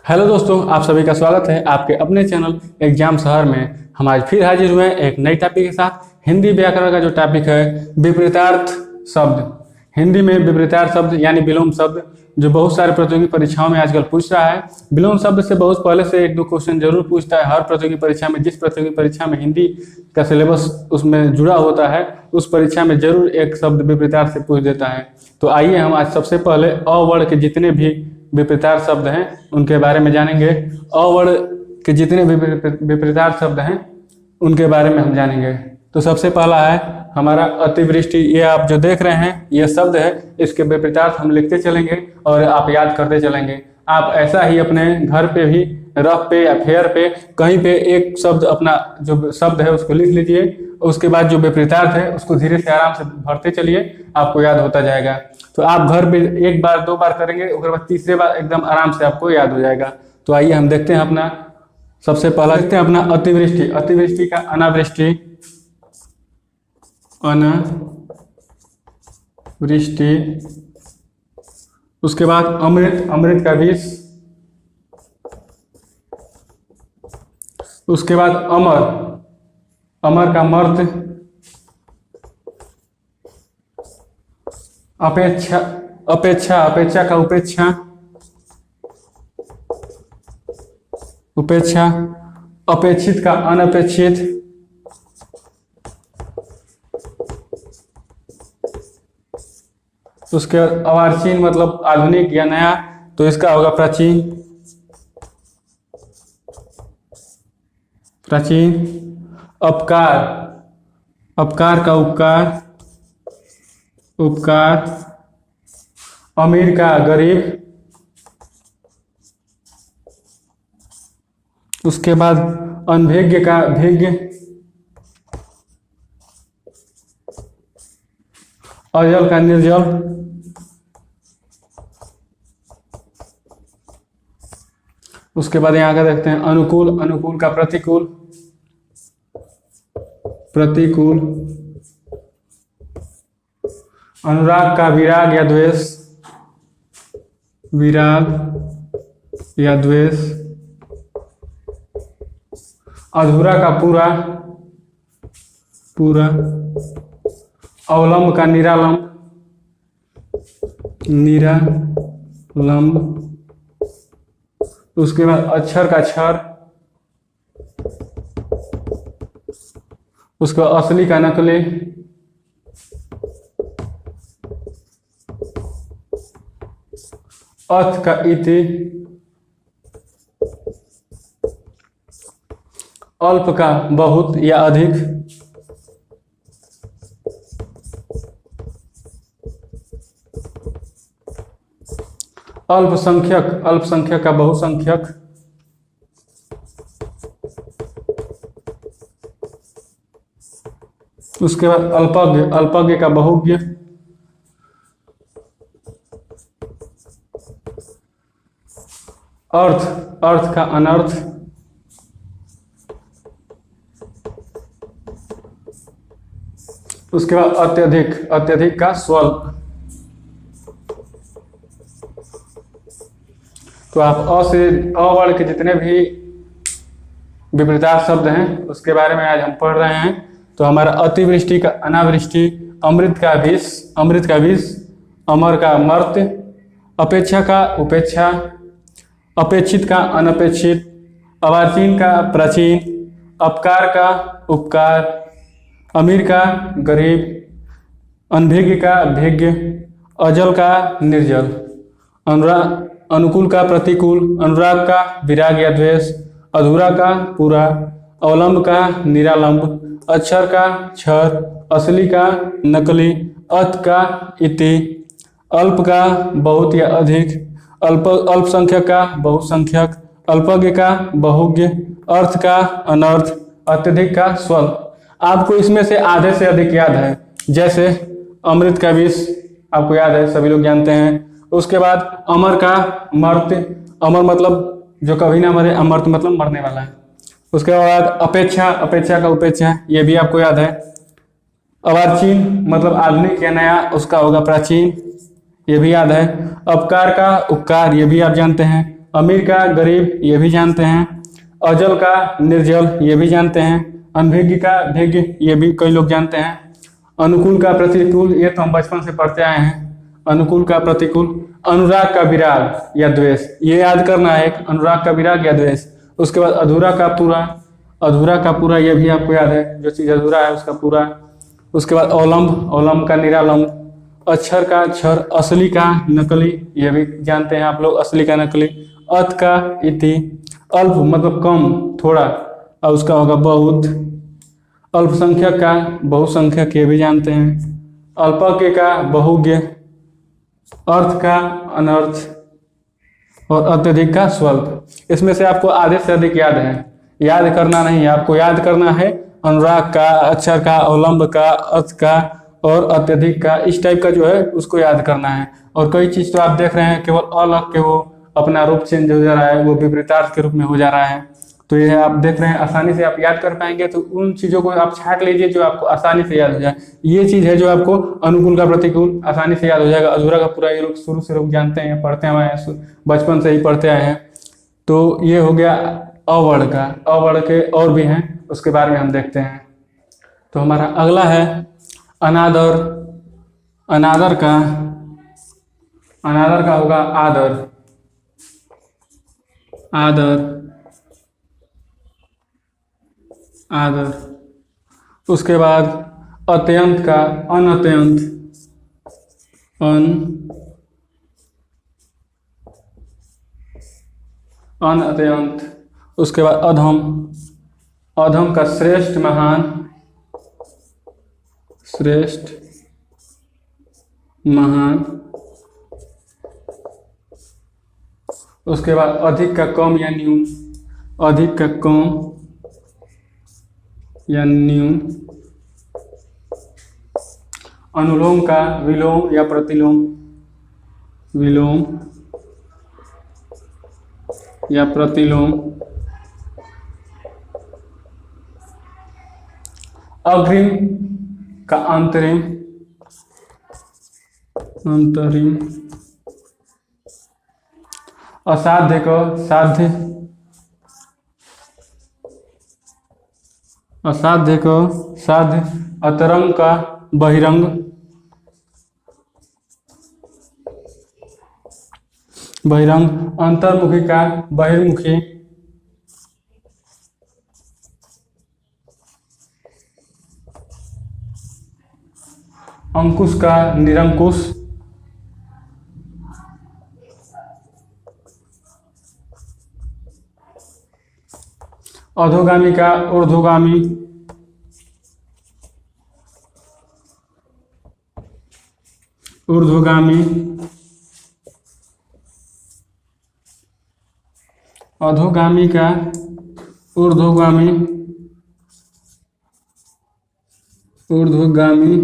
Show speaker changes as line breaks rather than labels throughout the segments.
Hello दोस्तों, आप सभी का स्वागत है आपके अपने चैनल एग्जाम शहर में। हम आज फिर हाजिर हुए हैं एक नई टॉपिक के साथ। हिंदी व्याकरण का जो टॉपिक है विपरीतार्थ शब्द। हिंदी में विपरीतार्थ शब्द यानी विलोम शब्द, जो बहुत सारे प्रतियोगी परीक्षाओं में आजकल पूछ रहा है। विलोम शब्द से बहुत पहले से एक दो क्वेश्चन जरूर पूछता है हर प्रतियोगी परीक्षा में। जिस प्रतियोगी परीक्षा में हिंदी का सिलेबस उसमें जुड़ा होता है उस परीक्षा में जरूर एक शब्द विपरीतार्थ से पूछ देता है। तो आइए हम आज सबसे पहले अ वर्ण के जितने भी विपरीतार्थ शब्द हैं उनके बारे में जानेंगे। अ वर्ण के जितने भी विपरीतार्थ शब्द हैं उनके बारे में हम जानेंगे। तो सबसे पहला है हमारा अतिवृष्टि। ये आप जो देख रहे हैं ये शब्द है, इसके विपरीतार्थ हम लिखते चलेंगे और आप याद करते चलेंगे। आप ऐसा ही अपने घर पे भी रफ पे या फेयर पे कहीं पे एक शब्द अपना जो शब्द है उसको लिख लीजिए। उसके बाद जो विपरीतार्थ है उसको धीरे से आराम से भरते चलिए, आपको याद होता जाएगा। तो आप घर पे एक बार दो बार करेंगे, उसके बाद तीसरे बार एकदम आराम से आपको याद हो जाएगा। तो आइए हम देखते हैं अपना सबसे पहला देखते हैं अपना अतिवृष्टि। अतिवृष्टि का अनावृष्टि, अनावृष्टि। उसके बाद अमृत, अमृत का विष। उसके बाद अमर, अमर का मर्त। अपेक्षा, अपेक्षा, अपेक्षा का उपेक्षा, उपेक्षा। अपेक्षित का अनपेक्षित। उसके बाद अर्वाचीन मतलब आधुनिक या नया, तो इसका होगा प्राचीन, प्राचीन। अपकार, अपकार का उपकार, उपकार। अमीर का गरीब। उसके बाद अनभिज्ञ का भिज्ञ। अजल का निर्जल। उसके बाद यहाँ का देखते हैं अनुकूल, अनुकूल का प्रतिकूल, प्रतिकूल। अनुराग का विराग या द्वेष, विराग या द्वेष। अधूरा का पूरा, पूरा। अवलंब का निरालंब, निरालंब। उसके बाद अक्षर का क्षर। उसके बाद असली का नकली। अथ का इति। अल्प का बहुत या अधिक। अल्पसंख्यक, अल्पसंख्यक का बहुसंख्यक। उसके बाद अल्पज्ञ, अल्पज्ञ का बहुज्ञ। अर्थ, अर्थ का अनर्थ। उसके बाद अत्यधिक, अत्यधिक का स्वल्प। तो आप अ से अ वर्ण के जितने भी विपरीतार्थ शब्द हैं उसके बारे में आज हम पढ़ रहे हैं। तो हमारा अतिवृष्टि का अनावृष्टि, अमृत का विष, अमृत का विष। अमर का मर्त। अपेक्षा का उपेक्षा, अपेक्षित का अनपेक्षित। अर्वाचीन का प्राचीन। अपकार का उपकार। अमीर का गरीब। अनभिज्ञ का भिज्ञ। अजल का निर्जल। अनुकूल का प्रतिकूल। अनुराग का विराग या द्वेष। अधूरा का पूरा। अवलंब का निरालंब। अक्षर का क्षर। असली का नकली। अथ का इति। अल्प का बहुत या अधिक। अल्पसंख्यक का बहुसंख्यक। अल्पज्ञ का बहुज्ञ। अर्थ का अनर्थ। अत्यधिक का स्वल्प। आपको इसमें से आधे से अधिक याद है, जैसे अमृत का विष आपको याद है, सभी लोग जानते हैं। उसके बाद अमर का मर्त, अमर मतलब जो कभी ना मरे, अमर्त मतलब मरने वाला है। उसके बाद अपेक्षा, अपेक्षा का उपेक्षा, ये भी आपको याद है। अर्वाचीन मतलब आधुनिक या नया, उसका होगा प्राचीन, ये भी याद है। अपकार का उपकार, ये भी आप जानते हैं। अमीर का गरीब ये भी जानते हैं। अजल का निर्जल ये भी जानते हैं। अनभिज्ञ का भिज्ञ ये भी कई लोग जानते हैं। अनुकूल का प्रतिकूल ये तो हम बचपन से पढ़ते आए हैं। अनुकूल का प्रतिकूल। अनुराग का विराग या द्वेष ये याद करना है, अनुराग का विराग या द्वेष। उसके बाद अधूरा का पूरा, अधूरा का पूरा ये भी आपको याद है, जो चीज़ अधूरा है उसका पूरा। उसके बाद अवलंब, अवलंब का निरालंब। अक्षर का क्षर, असली का नकली ये भी जानते हैं आप लोग, असली का नकली। अत का इति। अल्प मतलब कम, थोड़ा, और उसका होगा बहुत। अल्पसंख्यक का बहुसंख्यक ये भी जानते हैं। अल्पज्ञ का बहुज्ञ। अर्थ का अनर्थ और अत्यधिक का स्वल्प। इसमें से आपको आधे से अधिक याद है, याद करना नहीं है, आपको याद करना है अनुराग का, अक्षर का, अवलंब का, अर्थ का और अत्यधिक का, इस टाइप का जो है उसको याद करना है। और कई चीज तो आप देख रहे हैं केवल अलग के वो अपना रूप चेंज हो जा रहा है, वो विपरीतार्थ के रूप में हो जा रहा है। तो ये आप देख रहे हैं, आसानी से आप याद कर पाएंगे। तो उन चीज़ों को आप छांट लीजिए जो आपको आसानी से याद हो जाए। ये चीज़ है जो आपको अनुकूल का प्रतिकूल आसानी से याद हो जाएगा। अधूरा का पूरा ये लोग शुरू से लोग जानते हैं, पढ़ते आए हैं, बचपन से ही पढ़ते आए हैं। तो ये हो गया अवर्ण का। अवर्ण के और भी हैं, उसके बारे में हम देखते हैं। तो हमारा अगला है अनादर। अनादर का, अनादर का होगा आदर। आदर, आदर। उसके बाद अत्यंत का अनत्यंत। अनत्यंत। उसके बाद अधम। अधम का श्रेष्ठ महान। श्रेष्ठ महान। उसके बाद अधिक का कम या न्यून। अधिक का कम या न्यून। अनुलोम का विलोम या प्रतिलोम। विलोम या प्रतिलोम। अग्रिम का अंतरिम। अंतरिम। असाध्य का साध्य। असाध्य को साध्य। अतरंग का बहिरंग। बहिरंग। अंतर्मुखी का बहिर्मुखी। अंकुश का निरंकुश। अधोगामी का ऊर्ध्वगामी। ऊर्ध्वगामी। अधोगामी का ऊर्ध्वगामी। ऊर्ध्वगामी।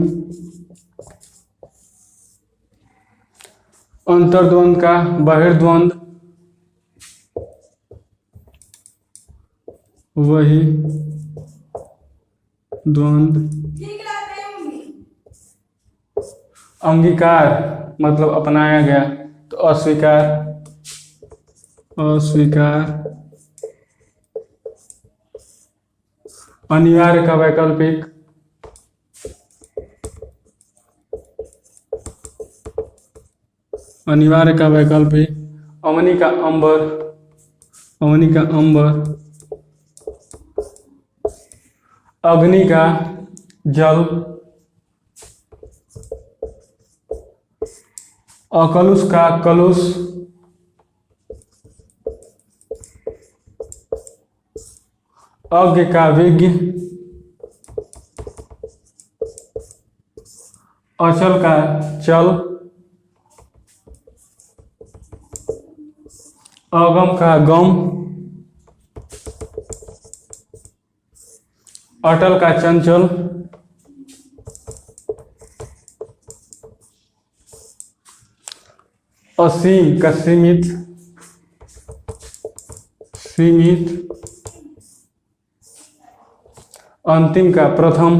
अंतर्द्वंद का बहिर्द्वंद। वही द्वंद। अंगीकार मतलब अपनाया गया, तो अस्वीकार। अस्वीकार। अनिवार्य का वैकल्पिक। अनिवार्य का वैकल्पिक। अमनी का अंबर। अमनी का अंबर। अग्नि का जल। अकलुष का कलुष। अज्ञ का विज्ञ। अचल का चल। अगम का गम। अटल का चंचल। असीम का सीमित। सीमित। अंतिम का प्रथम।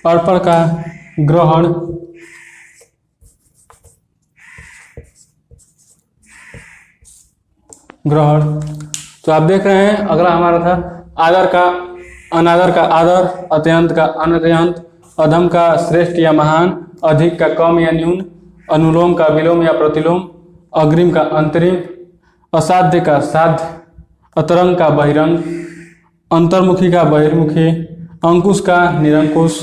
अर्पण का ग्रहण। ग्रहण। तो आप देख रहे हैं अगला हमारा था आदर का अनादर का आदर, अत्यंत का अनत्यंत, अधम का श्रेष्ठ या महान, अधिक का कम या न्यून, अनुलोम का विलोम या प्रतिलोम, अग्रिम का अंतरिम, असाध्य का साध्य, अतरंग का बहिरंग, अंतर्मुखी का बहिर्मुखी, अंकुश का निरंकुश,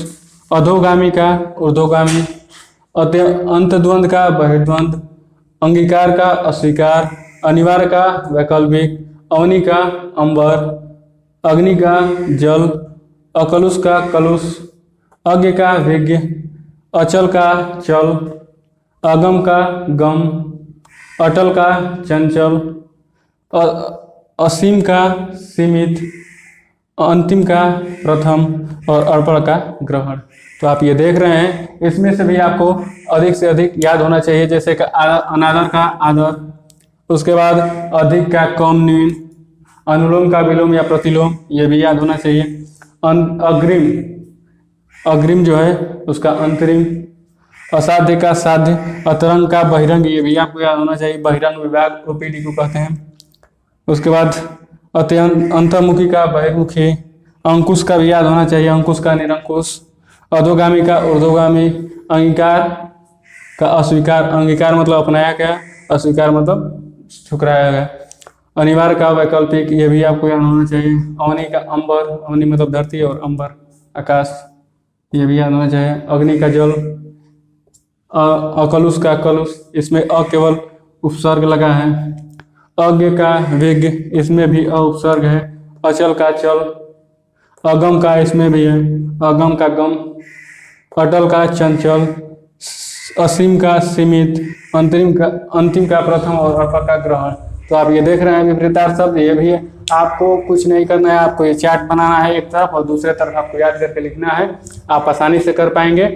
अधोगामी का ऊर्ध्वगामी, अंतद्वंद का बहिर्द्वंद, अंगीकार का अस्वीकार, अनिवार्य का वैकल्पिक, अवनि का अंबर, अग्नि का जल, अकलुष का कलुष, अज्ञ का विज्ञ, अचल का चल, अगम का गम, अटल का चंचल, असीम का सीमित, अंतिम का प्रथम और अर्पण का ग्रहण। तो आप ये देख रहे हैं, इसमें से भी आपको अधिक से अधिक याद होना चाहिए, जैसे कि अनादर का आदर, उसके बाद अधिक का कम न्यून, अनुलोम का विलोम या प्रतिलोम, ये भी याद होना चाहिए। अग्रिम, अग्रिम जो है उसका अंतरिम, असाध्य का साध्य, अतरंग का बहिरंग, ये भी आपको याद होना चाहिए, बहिरंग विभाग ओपीडी को कहते हैं। उसके बाद अत्यंत अंतर्मुखी का बहिर्मुखी, अंकुश का भी याद होना चाहिए, अंकुश का निरंकुश, अधोगामी का ऊर्ध्वगामी, अंगीकार का अस्वीकार, अंगीकार मतलब अपनाया गया, अस्वीकार मतलब ठुकराया गया, अनिवार्य का वैकल्पिक, ये भी आपको याद होना चाहिए, अवनि का अंबर, अवनि मतलब धरती और अंबर आकाश, ये भी याद होना चाहिए, अग्नि का जल, अकलुष का कलुष, इसमें अ केवल उपसर्ग लगा है, अज्ञ का विज्ञ, इसमें भी अ उपसर्ग है, अचल का चल, अगम का इसमें भी है, अगम का गम, अटल का चंचल, असीम का सीमित, अंतिम का प्रथम और अर्पण का ग्रहण। तो आप ये देख रहे हैं विपरीतार्थ शब्द, ये भी है। आपको कुछ नहीं करना है, आपको ये चार्ट बनाना है एक तरफ और दूसरे तरफ आपको याद करके लिखना है, आप आसानी से कर पाएंगे।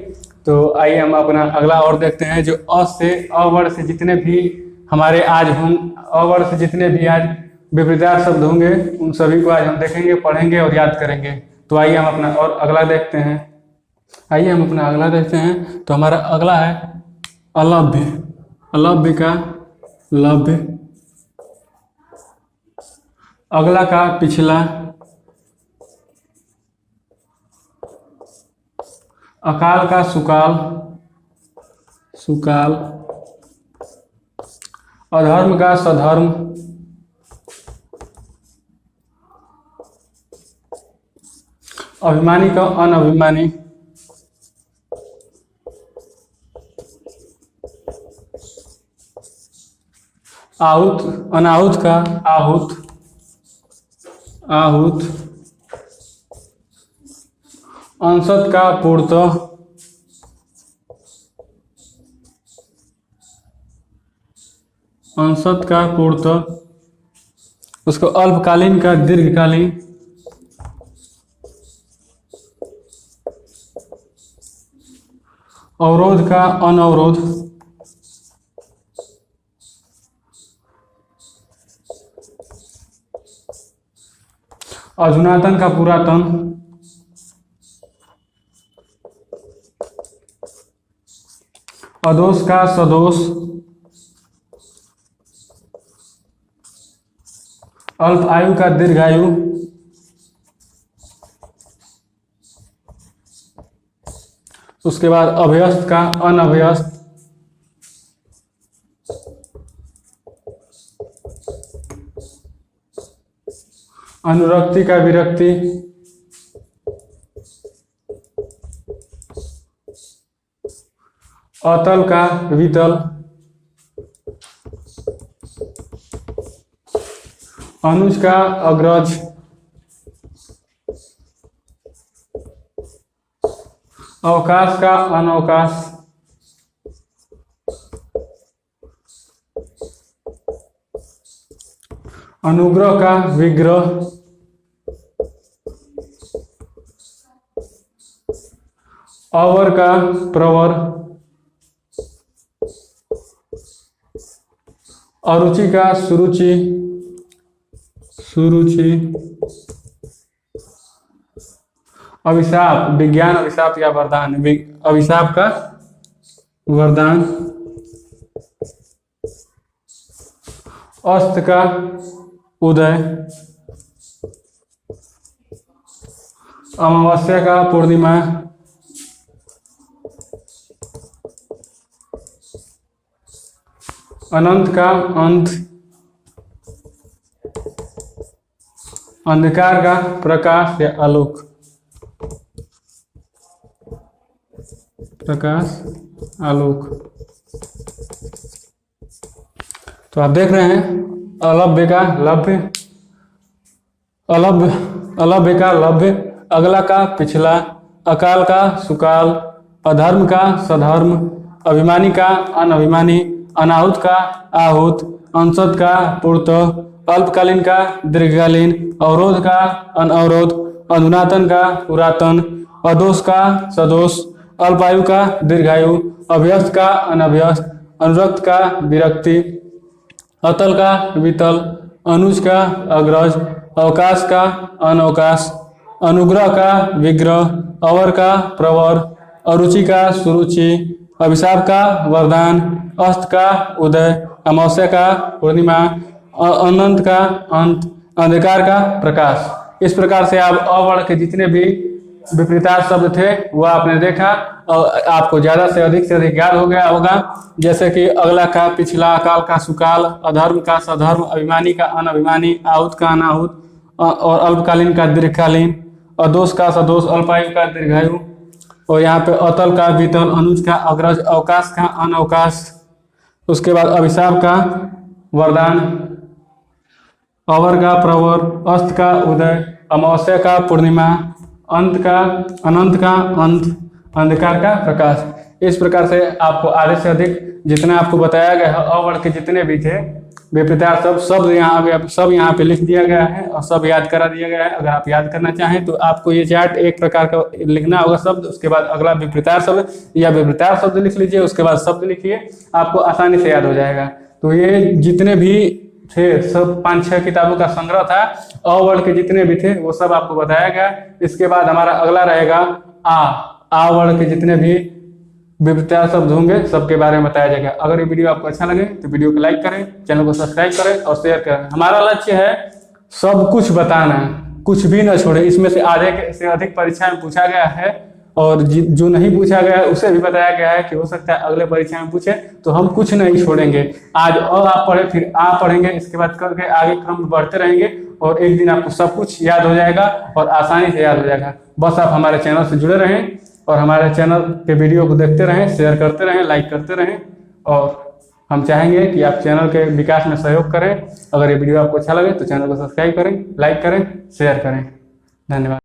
तो आइए हम अपना अगला और देखते हैं, जो अ से अ वर्ण से जितने भी हमारे आज अ वर्ण से जितने भी आज विपरीतार्थ शब्द होंगे उन सभी को आज हम देखेंगे, पढ़ेंगे और याद करेंगे। तो आइए हम अपना और अगला देखते हैं। आइए हम अपना अगला देखते हैं। तो हमारा अगला है अलभ्य। अलभ्य का लभ्य, अगला का पिछला, अकाल का सुकाल, सुकाल, अधर्म का सधर्म, अभिमानी का अनभिमानी, आहूत अनाहुत का आहूत, आहूत, अंशत का पूर्त, अंशत का पूर्त, उसको अल्पकालीन का दीर्घकालीन, अवरोध का अनवरोध, अधुनातन का पुरातन, अदोष का सदोष, अल्प आयु का दीर्घायु, उसके बाद अभ्यस्त का अनभ्यस्त, अनुरक्ति का विरक्ति, अतल का वितल, अनुज का अग्रज, अवकाश का अनवकाश, अनुग्रह का विग्रह, अवर का प्रवर, अरुचि का सुरुचि, सुरुचि, अभिशाप, विज्ञान अभिशाप या वरदान, अभिशाप का वरदान, अस्त का उदय, अमावस्या का पूर्णिमा, अनंत का अंत, अंधकार का प्रकाश या आलोक, प्रकाश आलोक। तो आप देख रहे हैं अलभ्य का लभ्य, अलभ्य का लभ्य, अगला का पिछला, अकाल का सुकाल, अधर्म का सधर्म, अभिमानी का अनभिमानी, अनाहुत का आहूत, अंशद का पूर्त, अल्पकालीन का दीर्घकालीन, अवरोध का अनअवरोध, अधुनातन का पुरातन, अदोष का सदोष, अल्पायु का दीर्घायु, अभ्यस्त का अनभ्यस्त, अनुरक्त का विरक्ति, अतल का वितल, अनुज का अग्रज, अवकाश का अनवकाश, अनुग्रह का विग्रह, अवर का प्रवर, अरुचि का सुरुचि, अभिशाप का वरदान, अस्त का उदय, अमावस्या का पूर्णिमा, अनंत का अंत, अंधकार का प्रकाश। इस प्रकार से आप अवर्ण के जितने भी विपरीतार्थ शब्द थे वह आपने देखा और आपको ज्यादा से अधिक याद हो गया होगा। जैसे कि अगला का पिछला, अकाल का सुकाल, अधर्म का सधर्म, अभिमानी का अनभिमानी, आहूत का अनाहुत और अल्पकालीन का दीर्घकालीन, अदोष का सदोष, अल्पायु का दीर्घायु, और यहाँ पे अतल का वितल, अनुज का अग्रज, अवकाश का अनवकाश, उसके बाद अभिशाप का वरदान, अवर का प्रवर, अस्त का उदय, अमावस्या का पूर्णिमा, अंत का अनंत का अंत, अंधकार का प्रकाश। इस प्रकार से आपको आधे से अधिक जितना आपको बताया गया है अवर्ण के जितने भी थे विपरीतार्थ सब यहाँ पे लिख दिया गया है और सब याद करा दिया गया है। अगर आप याद करना चाहें तो आपको ये चार्ट एक प्रकार का लिखना होगा शब्द, उसके बाद अगला विपरीतार्थ शब्द या विपरीतार्थ शब्द लिख लीजिए, उसके बाद शब्द लिखिए, आपको आसानी से याद हो जाएगा। तो ये जितने भी थे सब 5-6 किताबों का संग्रह था, अवर्ण के जितने भी थे वो सब आपको बताया गया। इसके बाद हमारा अगला रहेगा आ वर्ण के जितने भी विपरीतार्थ शब्द होंगे सबके बारे में बताया जाएगा। अगर ये वीडियो आपको अच्छा लगे तो वीडियो को लाइक करें, चैनल को सब्सक्राइब करें और शेयर करें। हमारा लक्ष्य है सब कुछ बताना, कुछ भी न छोड़े। इसमें से आधे से अधिक परीक्षा में पूछा गया है और जो नहीं पूछा गया है उसे भी बताया गया है कि हो सकता है अगले परीक्षा में पूछे, तो हम कुछ नहीं छोड़ेंगे। आज और आप पढ़े फिर आप पढ़ेंगे, इसके बाद करके आगे क्रम बढ़ते रहेंगे और एक दिन आपको सब कुछ याद हो जाएगा और आसानी से याद हो जाएगा। बस आप हमारे चैनल से जुड़े रहें और हमारे चैनल के वीडियो को देखते रहें, शेयर करते रहें, लाइक करते रहें और हम चाहेंगे कि आप चैनल के विकास में सहयोग करें। अगर ये वीडियो आपको अच्छा लगे तो चैनल को सब्सक्राइब करें, लाइक करें, शेयर करें। धन्यवाद।